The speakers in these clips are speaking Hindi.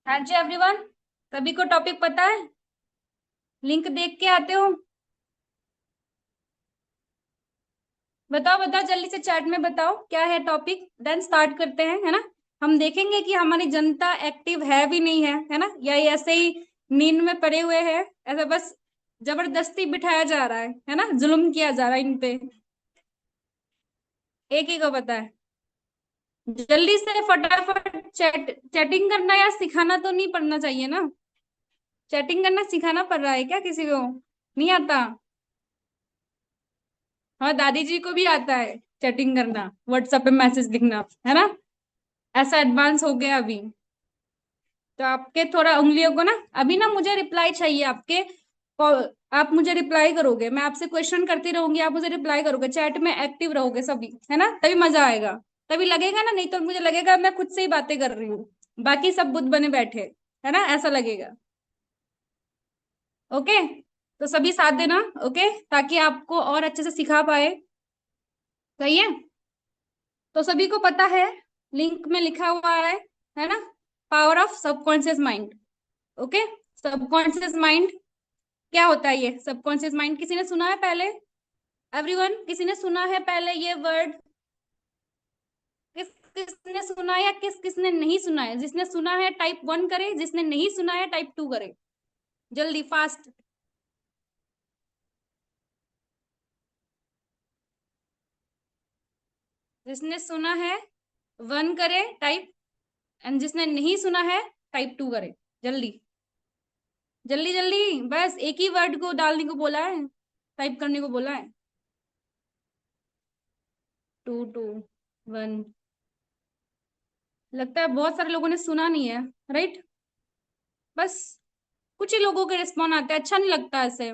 हाँ जी एवरीवन। सभी को टॉपिक पता है? लिंक देख के आते हो? बताओ बताओ, जल्दी से चैट में बताओ क्या है टॉपिक, देन स्टार्ट करते हैं, है ना। हम देखेंगे कि हमारी जनता एक्टिव है भी नहीं है ना, या ये ऐसे ही नींद में पड़े हुए हैं। ऐसा बस जबरदस्ती बिठाया जा रहा है ना, जुल्म किया जा रहा है इन पे। एक ही को पता है। जल्दी से फटाफट चैटिंग करना या सिखाना तो नहीं पड़ना चाहिए ना। चैटिंग करना सिखाना पड़ रहा है क्या किसी को? नहीं आता? हाँ, दादी जी को भी आता है चैटिंग करना, व्हाट्सएप पे मैसेज लिखना, है ना। ऐसा एडवांस हो गया अभी। तो आपके थोड़ा उंगलियों को ना, अभी ना मुझे रिप्लाई चाहिए आपके। आप मुझे रिप्लाई करोगे, मैं आपसे क्वेश्चन करती रहूंगी, आप मुझे रिप्लाई करोगे, चैट में एक्टिव रहोगे सभी, है ना, तभी मजा आएगा। तभी लगेगा ना, नहीं तो मुझे लगेगा मैं खुद से ही बातें कर रही हूँ, बाकी सब बुद्ध बने बैठे, है ना, ऐसा लगेगा। ओके। तो सभी साथ देना। ओके, ताकि आपको और अच्छे से सिखा पाए। सही है। तो सभी को पता है, लिंक में लिखा हुआ है ना, power of subconscious mind. Okay. Subconscious mind क्या होता है? ये सबकॉन्शियस माइंड किसी ने सुना है पहले? एवरीवन, किसी ने सुना है पहले ये वर्ड? किस किसने सुना है या किस किसने नहीं सुना है? जिसने सुना है टाइप 1 करे, जिसने नहीं सुना है टाइप 2 करे। जल्दी फास्ट। जिसने सुना है 1 करे टाइप, एंड जिसने नहीं सुना है टाइप 2 करे। जल्दी जल्दी जल्दी। बस एक ही वर्ड को डालने को बोला है, टाइप करने को बोला है। 2 2 1। लगता है बहुत सारे लोगों ने सुना नहीं है। राइट। बस कुछ ही लोगों के रिस्पॉन्ड आते हैं, अच्छा नहीं लगता ऐसे।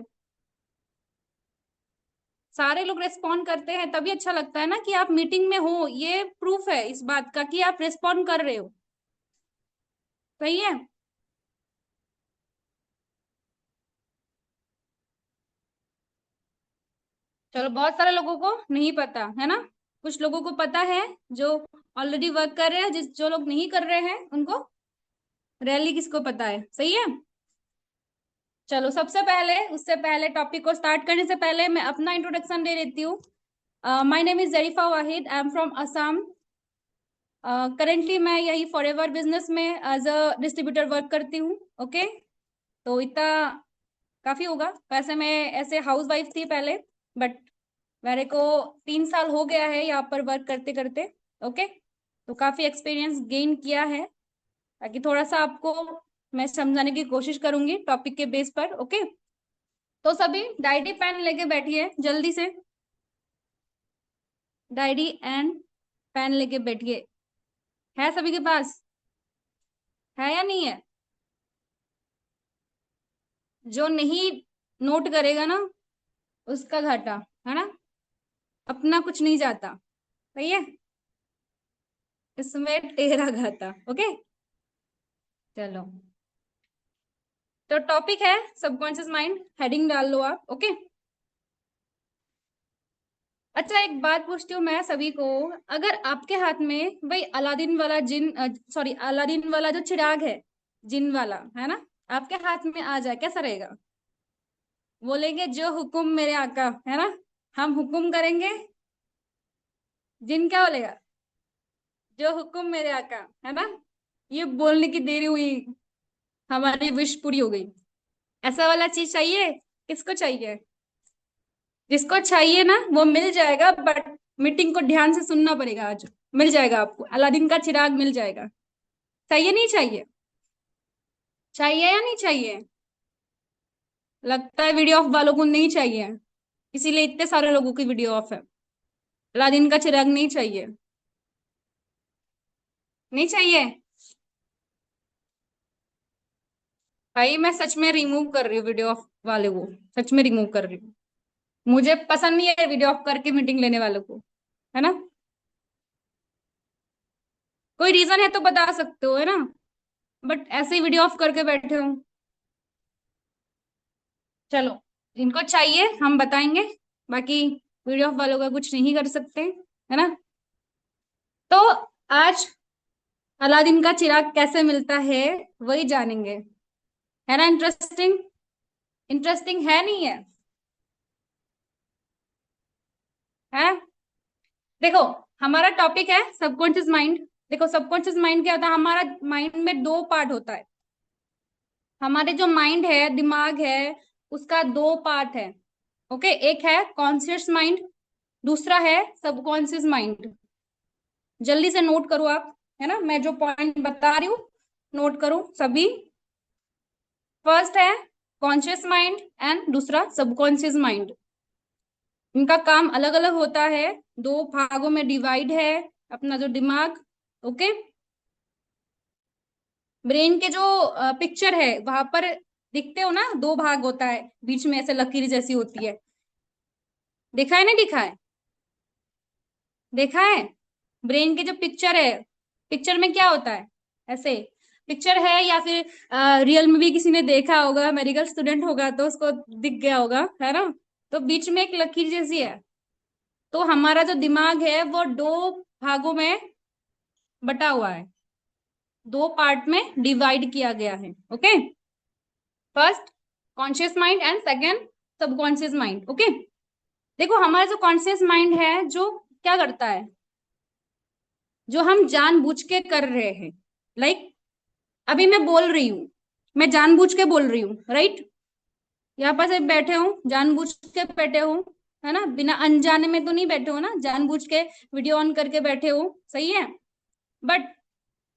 सारे लोग रिस्पॉन्ड करते हैं तभी अच्छा लगता है ना, कि आप मीटिंग में हो, ये प्रूफ है इस बात का कि आप रिस्पॉन्ड कर रहे हो। सही है। चलो, बहुत सारे लोगों को नहीं पता है ना, कुछ लोगों को पता है, जो ऑलरेडी वर्क कर रहे हैं, जो लोग नहीं कर रहे हैं उनको रैली किसको पता है। सही है। चलो, सबसे पहले, उससे पहले टॉपिक को स्टार्ट करने से पहले मैं अपना इंट्रोडक्शन दे देती हूँ। My name is Zarifa Wahid, I am from Assam. Currently मैं यही फॉरएवर बिजनेस में एज अ डिस्ट्रीब्यूटर वर्क करती हूँ। ओके। तो इतना काफी होगा। वैसे मैं ऐसे हाउस वाइफ थी पहले, बट मेरे को 3 साल हो गया है यहाँ पर वर्क करते करते। ओके। तो काफी एक्सपीरियंस गेन किया है, ताकि थोड़ा सा आपको मैं समझाने की कोशिश करूंगी टॉपिक के बेस पर। ओके। तो सभी डायरी पेन लेके बैठिए जल्दी से। डायरी एंड पेन लेके बैठिए। है सभी के पास? है या नहीं है? जो नहीं नोट करेगा ना, उसका घाटा, है ना। अपना कुछ नहीं जाता। सही है। इसमें तेरा घाटा। ओके। चलो, तो टॉपिक है सबकॉन्शियस माइंड, हेडिंग डाल लो आप। ओके। अच्छा, एक बात पूछती हूँ मैं सभी को। अगर आपके हाथ में वही अलादीन वाला जिन, सॉरी, अलादीन वाला जो चिराग है, जिन वाला, है ना, आपके हाथ में आ जाए, कैसा रहेगा? बोलेंगे जो हुक्म मेरे आका, है ना, हम हुक्म करेंगे। जिन क्या बोलेगा? जो हुक्म मेरे आका, है ना। ये बोलने की देरी हुई, हमारी विश पूरी हो गई। ऐसा वाला चीज चाहिए? किसको चाहिए? जिसको चाहिए ना वो मिल जाएगा, बट मीटिंग को ध्यान से सुनना पड़ेगा आज। मिल जाएगा आपको, अलादीन का चिराग मिल जाएगा। चाहिए नहीं चाहिए? चाहिए या नहीं चाहिए? लगता है वीडियो ऑफ वालों को नहीं चाहिए, इसीलिए इतने सारे लोगों की वीडियो ऑफ है। अलादीन का चिराग नहीं चाहिए? नहीं चाहिए? भाई मैं सच में रिमूव कर रही हूँ वीडियो ऑफ वाले को। सच में रिमूव कर रही हूँ। मुझे पसंद नहीं है वीडियो ऑफ करके मीटिंग लेने वालों को, है ना। कोई रीजन है तो बता सकते हो, है ना, बट ऐसे ही वीडियो ऑफ करके बैठे हो। चलो, जिनको चाहिए हम बताएंगे, बाकी वीडियो ऑफ वालों का कुछ नहीं कर सकते, है ना। तो आज अलादीन का चिराग कैसे मिलता है वही जानेंगे। है ना इंटरेस्टिंग? इंटरेस्टिंग है नहीं है? है। देखो, हमारा टॉपिक है सबकॉन्शियस माइंड। देखो सबकॉन्शियस माइंड क्या होता है, हमारा माइंड में दो पार्ट होता है। हमारे जो माइंड है, दिमाग है, उसका दो पार्ट है। ओके, एक है कॉन्शियस माइंड, दूसरा है सबकॉन्शियस माइंड। जल्दी से नोट करो आप, है ना, मैं जो पॉइंट बता रही हूँ नोट करो सभी। फर्स्ट है कॉन्शियस माइंड एंड दूसरा सबकॉन्शियस माइंड। इनका काम अलग अलग होता है, दो भागों में डिवाइड है अपना जो दिमाग। ओके, ब्रेन के जो पिक्चर है वहां पर दिखते हो ना, दो भाग होता है, बीच में ऐसे लकीर जैसी होती है। देखा है, नहीं दिखा है? देखा है? ब्रेन के जो पिक्चर है, पिक्चर में क्या होता है, ऐसे पिक्चर है, या फिर रियल में भी किसी ने देखा होगा, मेडिकल स्टूडेंट होगा तो उसको दिख गया होगा, है ना। तो बीच में एक लकीर जैसी है। तो हमारा जो दिमाग है वो दो भागों में बटा हुआ है, दो पार्ट में डिवाइड किया गया है। Okay, first conscious mind and second subconscious mind. Okay, देखो हमारा जो कॉन्शियस माइंड है जो क्या करता है, जो हम जानबूझ के कर रहे हैं, लाइक अभी मैं बोल रही हूँ, मैं जानबूझ के बोल रही हूँ, राइट। यहाँ पर सिर्फ बैठे हूँ, जानबूझ के बैठे हूँ, है ना, बिना अनजाने में तो नहीं बैठे हो ना, जानबूझ के वीडियो ऑन करके बैठे हो, सही है। बट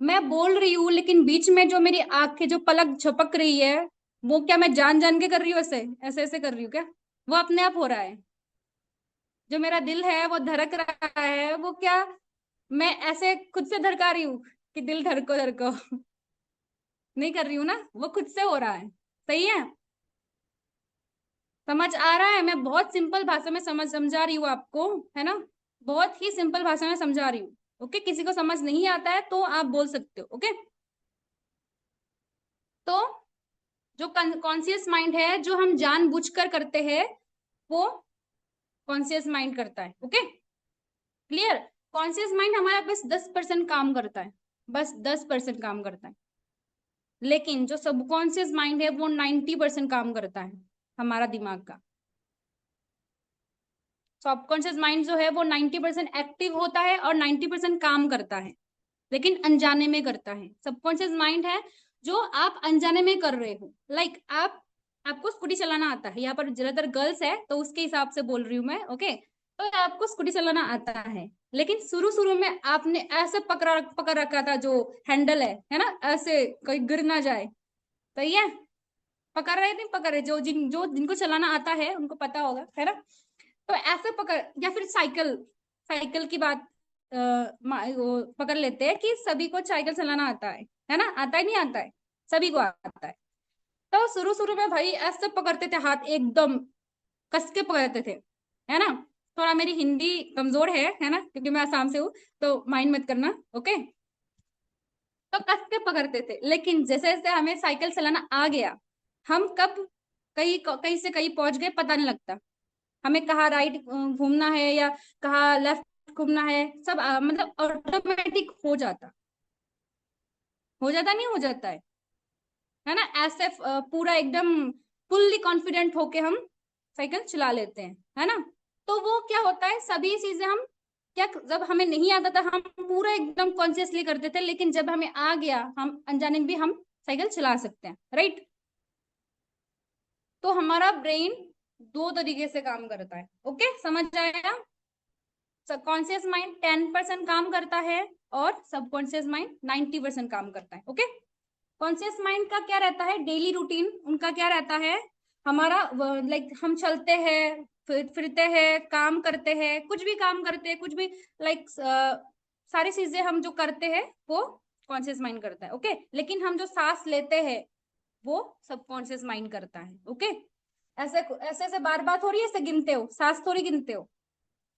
मैं बोल रही हूँ, लेकिन बीच में जो मेरी आंखें जो पलक झपक रही है, वो क्या मैं जान जान के कर रही हूँ, ऐसे ऐसे ऐसे कर रही हूँ क्या? वो अपने आप हो रहा है। जो मेरा दिल है वो धड़क रहा है, वो क्या मैं ऐसे खुद से धड़का रही हूँ कि दिल धड़को धड़को? नहीं कर रही हूँ ना, वो खुद से हो रहा है। सही है? समझ आ रहा है? मैं बहुत सिंपल भाषा में समझा रही हूँ आपको, है ना, बहुत ही सिंपल भाषा में समझा रही हूँ। ओके, किसी को समझ नहीं आता है तो आप बोल सकते हो। ओके, तो जो कॉन्शियस माइंड है जो हम जानबूझकर करते हैं, वो कॉन्शियस माइंड करता है। Okay, clear? कॉन्शियस माइंड हमारा बस 10% काम करता है, बस 10% काम करता है। लेकिन जो सबकॉन्शियस माइंड है वो 90% काम करता है, हमारा दिमाग का। सबकॉन्शियस माइंड जो है वो 90% एक्टिव होता है और 90% काम करता है, लेकिन अनजाने में करता है। सबकॉन्शियस माइंड है जो आप अनजाने में कर रहे हो, लाइक आपको स्कूटी चलाना आता है, यहाँ पर ज्यादातर गर्ल्स है तो उसके हिसाब से बोल रही हूँ मैं। ओके, तो आपको स्कूटी चलाना आता है, लेकिन शुरू शुरू में आपने ऐसे पकड़ रखा था जो हैंडल है ना, ऐसे कोई गिर ना जाए। सही है? पकड़ रहे नहीं पकड़ रहे, जो जिनको चलाना आता है उनको पता होगा, है ना। तो ऐसे पकड़, या फिर साइकिल, साइकिल की बात वो पकड़ लेते हैं कि सभी को साइकिल चलाना आता है ना, आता है नहीं आता है, सभी को आता है। तो शुरू शुरू में भाई ऐसे पकड़ते थे, हाथ एकदम कस के पकड़ते थे, है ना। थोड़ा मेरी हिंदी कमजोर है ना, क्योंकि मैं आसाम से हूँ, तो माइंड मत करना। ओके, तो कस के पकड़ते थे, लेकिन जैसे जैसे हमें साइकिल चलाना आ गया, हम कब कहीं कहीं से कहीं पहुंच गए पता नहीं लगता। हमें कहाँ राइट घूमना है या कहाँ लेफ्ट घूमना है, सब मतलब ऑटोमेटिक हो जाता नहीं हो जाता है ना, ऐसे पूरा एकदम फुल्ली कॉन्फिडेंट होके हम साइकिल चला लेते हैं, है ना। तो वो क्या होता है, सभी चीजें हम क्या, जब हमें नहीं आता था हम पूरा एकदम कॉन्शियसली करते थे, लेकिन जब हमें आ गया हम अनजाने में भी हम साइकिल चला सकते हैं, राइट। तो हमारा ब्रेन दो तरीके से काम करता है। ओके, समझ आया? सबकॉन्शियस माइंड 10% काम करता है और सबकॉन्शियस माइंड 90% काम करता है। ओके, कॉन्शियस माइंड का क्या रहता है, डेली रूटीन उनका क्या रहता है, हमारा लाइक हम चलते हैं, फिरते हैं, काम करते हैं, कुछ भी काम करते हैं, कुछ भी लाइक सारी चीजें हम जो करते हैं वो कॉन्शियस माइंड करता है। ओके, लेकिन हम जो सांस लेते हैं वो सबकॉन्शियस माइंड करता है। ओके, ऐसे ऐसे ऐसे बार बात हो रही है, ऐसे गिनते हो, सांस थोड़ी गिनते हो।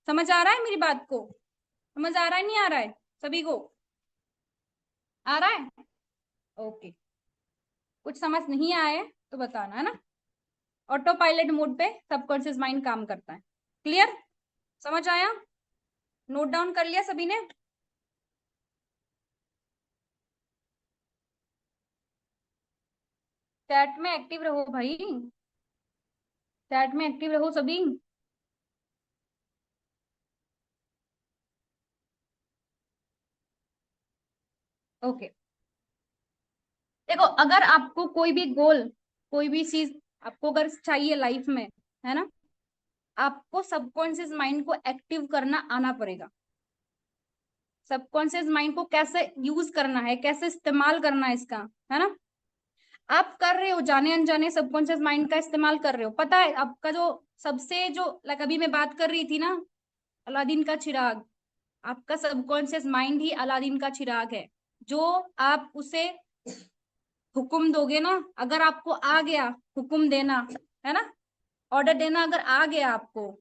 समझ आ रहा है मेरी बात को? समझ आ रहा है नहीं आ रहा है? सभी को आ रहा है? ओके, कुछ समझ नहीं आया है तो बताना, है ना। ऑटो पायलट मोड पे सबकॉन्शियस माइंड काम करता है। क्लियर? समझ आया? नोट डाउन कर लिया सभी ने? चैट में एक्टिव रहो भाई, चैट में एक्टिव रहो सभी। ओके, देखो अगर आपको कोई भी गोल, कोई भी चीज आपको अगर चाहिए लाइफ में, है ना, आपको सबकॉन्शियस माइंड को एक्टिव करना आना पड़ेगा। सबकॉन्शियस माइंड को कैसे यूज करना है, कैसे इस्तेमाल करना है इसका, है ना। आप कर रहे हो जाने अनजाने सबकॉन्शियस माइंड का इस्तेमाल कर रहे हो, पता है आपका जो सबसे जो लाइक अभी मैं बात कर रही थी ना, अलादीन का चिराग, आपका सबकॉन्शियस माइंड ही अलादीन का चिराग है। जो आप उसे हुक्म दोगे ना, अगर आपको आ गया हुक्म देना, है ना, ऑर्डर देना अगर आ गया आपको,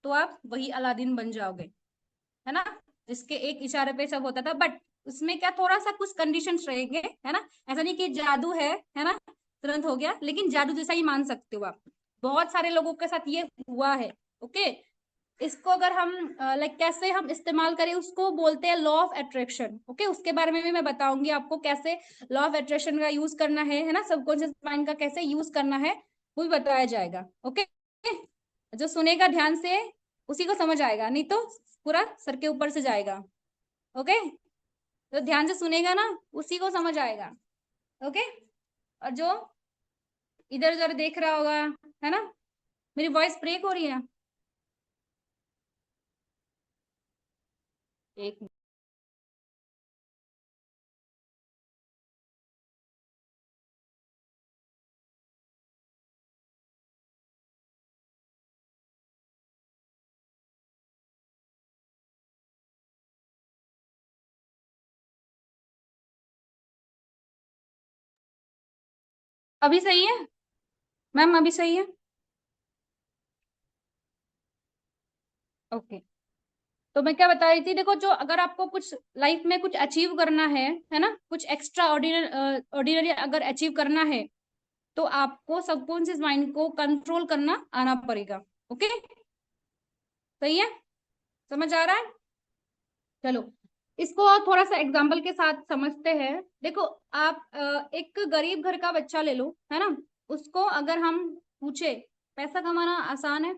तो आप वही अलादीन बन जाओगे, है ना, जिसके एक इशारे पे सब होता था। बट उसमें क्या थोड़ा सा कुछ कंडीशंस रहेंगे, है ना। ऐसा नहीं कि जादू है ना, तुरंत हो गया, लेकिन जादू जैसा ही मान सकते हो आप। बहुत सारे लोगों के साथ ये हुआ है। ओके, इसको अगर हम लाइक कैसे हम इस्तेमाल करें, उसको बोलते हैं लॉ ऑफ अट्रैक्शन। ओके, उसके बारे में भी मैं बताऊंगी आपको कैसे लॉ ऑफ अट्रैक्शन का यूज करना है ना, सबकॉन्शियस माइंड का कैसे यूज करना है वो भी बताया जाएगा। ओके, जो सुनेगा ध्यान से उसी को समझ आएगा, नहीं तो पूरा सर के ऊपर से जाएगा। ओके, तो ध्यान से सुनेगा ना उसी को समझ आएगा। ओके, और जो इधर उधर देख रहा होगा, है ना, मेरी वॉइस ब्रेक हो रही है। एक मिनट। अभी सही है मैम, अभी सही है। ओके, तो मैं क्या बता रही थी, देखो जो अगर आपको कुछ लाइफ में कुछ अचीव करना है ना, कुछ एक्स्ट्रा ऑर्डिनरी ऑर्डिनरी अगर अचीव करना है, तो आपको सबकॉन्शियस माइंड को कंट्रोल करना आना पड़ेगा। ओके, सही है, समझ आ रहा है। चलो, इसको और थोड़ा सा एग्जाम्पल के साथ समझते हैं। देखो, आप एक गरीब घर का बच्चा ले लो, है ना, उसको अगर हम पूछे पैसा कमाना आसान है,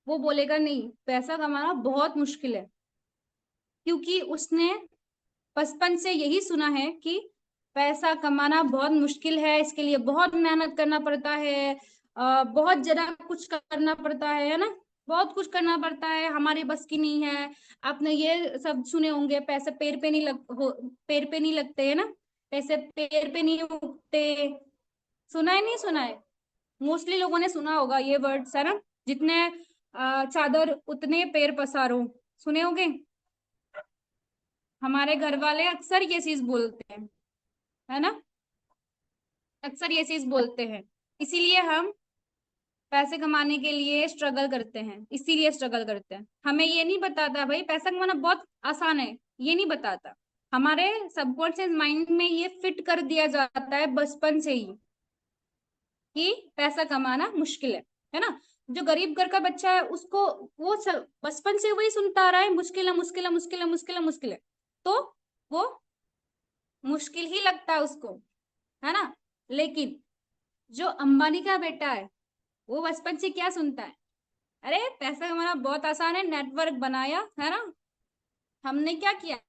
वो बोलेगा नहीं, पैसा कमाना बहुत मुश्किल है। क्योंकि उसने बचपन से यही सुना है कि पैसा कमाना बहुत मुश्किल है, इसके लिए बहुत मेहनत करना पड़ता है, बहुत ज्यादा कुछ करना पड़ता है ना, बहुत कुछ करना पड़ता है, हमारे बस की नहीं है। आपने ये सब सुने होंगे, पैसे पैर पे नहीं लगते, है ना, पैसे पैर पे नहीं उगते। सुना है, नहीं सुना है? मोस्टली लोगों ने सुना होगा ये वर्ड्स, है ना। जितने चादर उतने पैर पसारो, सुने होंगे। हमारे घर वाले अक्सर ये चीज बोलते हैं, है ना, अक्सर ये चीज बोलते हैं। इसीलिए हम पैसे कमाने के लिए स्ट्रगल करते हैं, इसीलिए स्ट्रगल करते हैं। हमें ये नहीं बताता भाई पैसा कमाना बहुत आसान है, ये नहीं बताता। हमारे सबकॉन्शियस माइंड में ये फिट कर दिया जाता है बचपन से ही कि पैसा कमाना मुश्किल है ना। जो गरीब घर का बच्चा है उसको वो बचपन से वही सुनता आ रहा है, मुश्किल है, मुश्किल है, मुश्किल है, मुश्किल है, मुश्किल है। तो वो मुश्किल ही लगता है उसको, है ना। लेकिन जो अंबानी का बेटा है, वो बचपन से क्या सुनता है? अरे पैसा कमाना बहुत आसान है, नेटवर्क बनाया, है ना, हमने क्या किया,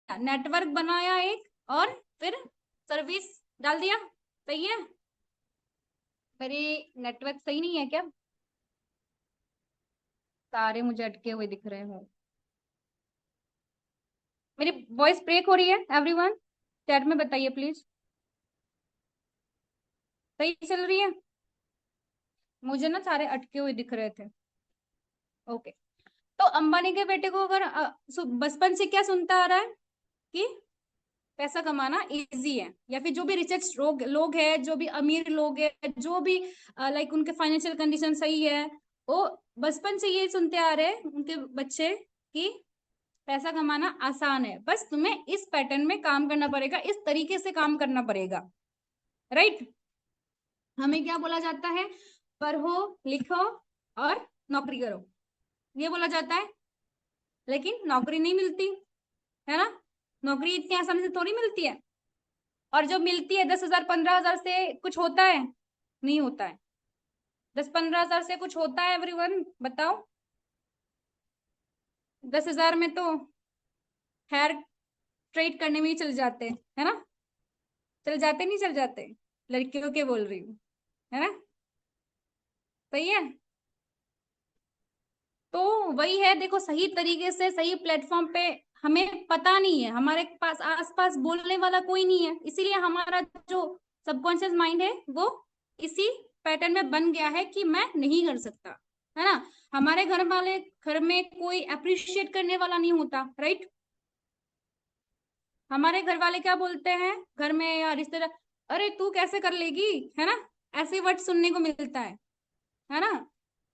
नेटवर्क बनाया एक, और फिर सर्विस डाल दिया। सही है, मेरी नेटवर्क सही नहीं है क्या? सारे मुझे अटके हुए दिख रहे हो। मेरी वॉइस ब्रेक हो रही है एवरीवन? चैट में बताइए प्लीज, सही चल रही है? मुझे ना सारे अटके हुए दिख रहे थे। ओके, तो अंबानी के बेटे को अगर बचपन से क्या सुनता आ रहा है कि पैसा कमाना इजी है, या फिर जो भी रिचेस्ट लोग लोग हैं, जो भी अमीर लोग हैं, जो भी लाइक उनके फाइनेंशियल कंडीशन सही है, वो बचपन से ये सुनते आ रहे हैं उनके बच्चे कि पैसा कमाना आसान है, बस तुम्हें इस पैटर्न में काम करना पड़ेगा, इस तरीके से काम करना पड़ेगा। राइट, हमें क्या बोला जाता है? पढ़ो, लिखो और नौकरी करो, ये बोला जाता है। लेकिन नौकरी नहीं मिलती, है ना। नौकरी इतनी आसानी से थोड़ी मिलती है। और जो मिलती है 10,000 15,000 से कुछ होता है? नहीं होता है। 10-15 हजार से कुछ होता है एवरीवन, बताओ? 10,000 में तो हेयर स्ट्रेट करने में ही चल जाते हैं, है ना? चल जाते नहीं चल जाते? लड़कियों के बोल रही हूँ, है ना? सही है। तो वही है, देखो सही तरीके से सही प्लेटफॉर्म पे हमें पता नहीं है, हमारे पास आसपास बोलने वाला कोई नहीं है, इसीलिए हमारा जो सबकॉन्शियस माइंड है वो इसी पैटर्न में बन गया है कि मैं नहीं कर सकता, है ना? हमारे घर में कोई अप्रिशिएट करने वाला नहीं होता, राइट? हमारे घर वाले क्या बोलते हैं घर में या रिश्तेदार? अरे तू कैसे कर लेगी, है ना? ऐसे वर्ड सुनने को मिलता है ना?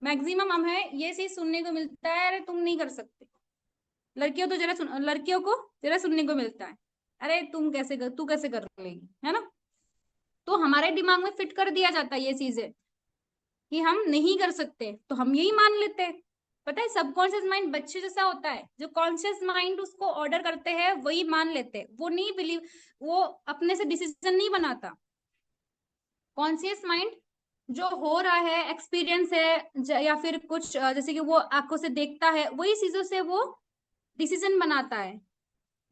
मैक्सिमम हम है ये चीज सुनने को मिलता है, अरे तुम नहीं कर सकते। लड़कियों को जरा सुनने को मिलता है, अरे तू कैसे कर लेगी, है ना? तो हमारे दिमाग में फिट कर दिया जाता है ये चीजें कि हम नहीं कर सकते, तो हम यही मान लेते हैं। पता है सबकॉन्शियस माइंड बच्चे जैसा होता है, जो कॉन्शियस माइंड उसको ऑर्डर करते हैं वही मान लेते हैं, वो नहीं बिलीव, वो अपने से डिसीजन नहीं बनाता। कॉन्शियस माइंड जो हो रहा है एक्सपीरियंस है या फिर कुछ जैसे कि वो आंखों से देखता है, वही चीजों से वो डिसीजन बनाता है।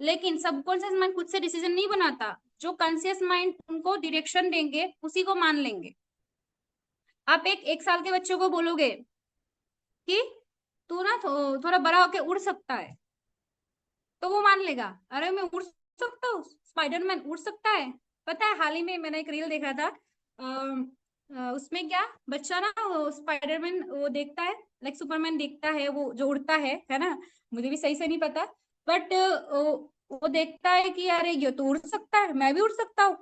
लेकिन सबकॉन्शियस माइंड खुद से डिसीजन नहीं बनाता, जो कॉन्शियस माइंड उनको डायरेक्शन देंगे उसी को मान लेंगे। आप एक साल के बच्चों को बोलोगे कि तू ना थोड़ा बड़ा होके उड़ सकता है, तो वो मान लेगा, अरे मैं उड़ सकता हूँ, स्पाइडरमैन उड़ सकता है। पता है हाल ही में मैंने एक रील देखा था, उसमें क्या बच्चा ना वो स्पाइडरमैन वो देखता है, लाइक सुपरमैन देखता है वो जो उड़ता है ना? मुझे भी सही से नहीं पता, बट वो देखता है कि अरे ये तो उड़ सकता है, मैं भी उड़ सकता हूँ,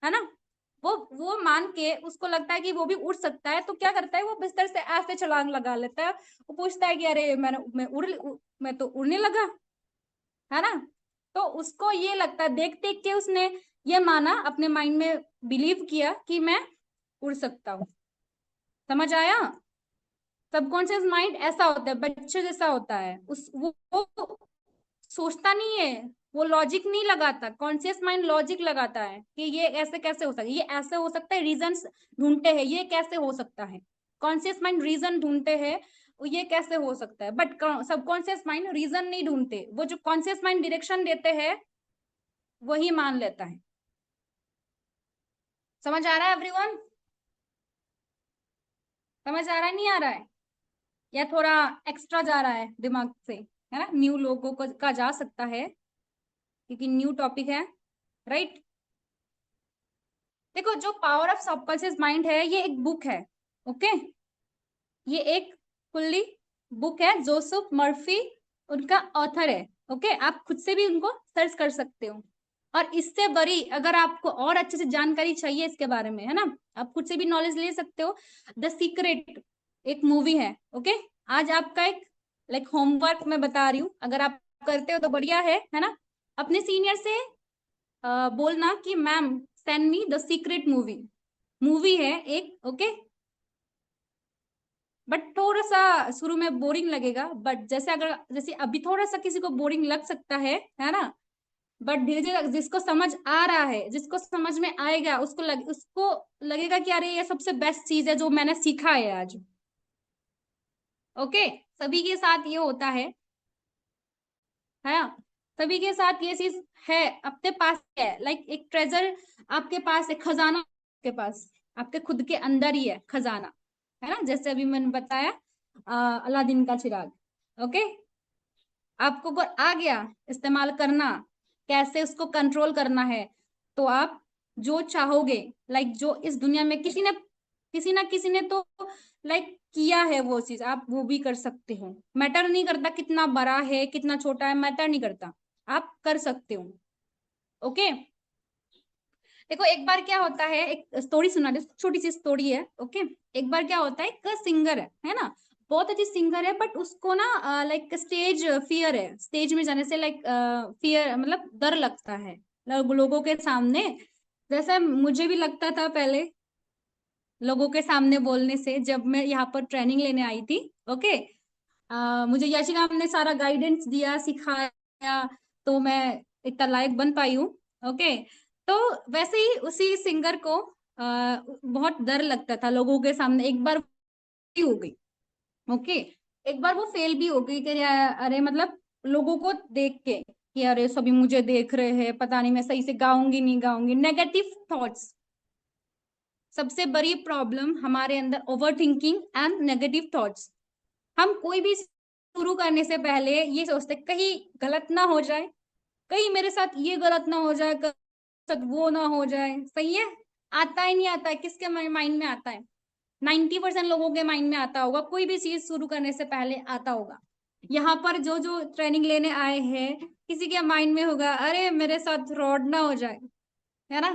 है ना? वो मान के उसको लगता है कि वो भी उड़ सकता है, तो क्या करता है वो बिस्तर से ऐसे छलांग लगा लेता है। वो पूछता है कि अरे मैं तो उड़ने लगा, है ना? तो उसको ये लगता है, देख देख के उसने ये माना, अपने माइंड में बिलीव किया कि मैं उड़ सकता हूँ। समझ आया? सबकॉन्शियस माइंड ऐसा होता है, बच्चे जैसा होता है, वो सोचता नहीं है, वो लॉजिक नहीं लगाता। कॉन्शियस माइंड लॉजिक लगाता है कि ये ऐसे कैसे हो सकता है, ये ऐसे हो सकता है, रीजन ढूंढते हैं ये कैसे हो सकता है। कॉन्शियस माइंड रीजन ढूंढते हैं ये कैसे हो सकता है, बट सबकॉन्शियस माइंड रीजन नहीं ढूंढते, वो जो कॉन्शियस माइंड डायरेक्शन देते हैं वही मान लेता है। समझ आ रहा है एवरीवन? समझ आ रहा है नहीं आ रहा है? या थोड़ा एक्स्ट्रा जा रहा है दिमाग से, है ना? न्यू लोगों को का जा सकता है क्योंकि न्यू टॉपिक है, राइट? देखो जो पावर ऑफ सबकॉन्शियस माइंड है ये एक बुक है, ओके? ये एक फुल्ली बुक है, जोसेफ मर्फी उनका ऑथर है, ओके? आप खुद से भी उनको सर्च कर सकते हो। और इससे बड़ी अगर आपको और अच्छे से जानकारी चाहिए इसके बारे में, है ना, आप खुद से भी नॉलेज ले सकते हो। द सीक्रेट एक मूवी है, ओके? आज आपका एक लाइक होमवर्क मैं बता रही हूँ, अगर आप करते हो तो बढ़िया है ना? अपने सीनियर से बोलना कि ma'am send me the secret movie, movie है एक, ओके? बट थोड़ा सा शुरू में बोरिंग लगेगा, बट जैसे अभी थोड़ा सा किसी को बोरिंग लग सकता है ना? बट धीरे धीरे जिसको समझ आ रहा है, जिसको समझ में आएगा, उसको लगेगा कि अरे ये सबसे बेस्ट चीज है जो मैंने सीखा है आज, ओके? सभी के साथ ये होता है ना? सभी के साथ ये चीज है, अपने पास है, लाइक एक ट्रेजर आपके पास है, खजाना आपके पास, आपके खुद के अंदर ही है खजाना, है ना? जैसे अभी मैंने बताया अलादीन का चिराग, ओके? आपको अगर आ गया इस्तेमाल करना, कैसे उसको कंट्रोल करना है, तो आप जो चाहोगे, लाइक जो इस दुनिया में किसी ना तो लाइक किया है वो चीज, आप वो भी कर सकते हो। मैटर नहीं करता कितना बड़ा है कितना छोटा है, मैटर नहीं करता, आप कर सकते हो, ओके? देखो एक बार क्या होता है, एक स्टोरी सुना दे, छोटी सी स्टोरी है, ओके? एक बार क्या होता है, एक सिंगर है ना, बहुत अच्छी सिंगर है, बट उसको ना लाइक स्टेज फियर है, स्टेज में जाने से लाइक फियर मतलब डर लगता है लोगों के सामने, जैसा मुझे भी लगता था पहले लोगों के सामने बोलने से, जब मैं यहाँ पर ट्रेनिंग लेने आई थी, ओके? मुझे याशिका मैम ने सारा गाइडेंस दिया, सिखाया, तो मैं इतना लायक बन पाई हूँ। ओके, तो वैसे ही उसी सिंगर को बहुत डर लगता था लोगों के सामने। एक बार हो गई, ओके, एक बार वो फेल भी हो गई कि अरे मतलब लोगों को देख के कि अरे सभी मुझे देख रहे हैं, पता नहीं मैं सही से गाऊंगी नहीं गाऊंगी, नेगेटिव थॉट्स। सबसे बड़ी प्रॉब्लम हमारे अंदर over thinking and negative thoughts. हम कोई भी शुरू करने से पहले ये सोचते कहीं गलत ना हो जाए, कहीं मेरे साथ ये गलत ना हो जाए, कहीं साथ वो ना हो जाए। सही है, आता ही नहीं आता है, किसके माइंड में आता है? 90% लोगों के माइंड में आता होगा, कोई भी चीज शुरू करने से पहले आता होगा। यहाँ पर जो जो ट्रेनिंग लेने आए हैं, किसी के माइंड में होगा अरे मेरे साथ फ्रॉड ना हो जाए, है ना?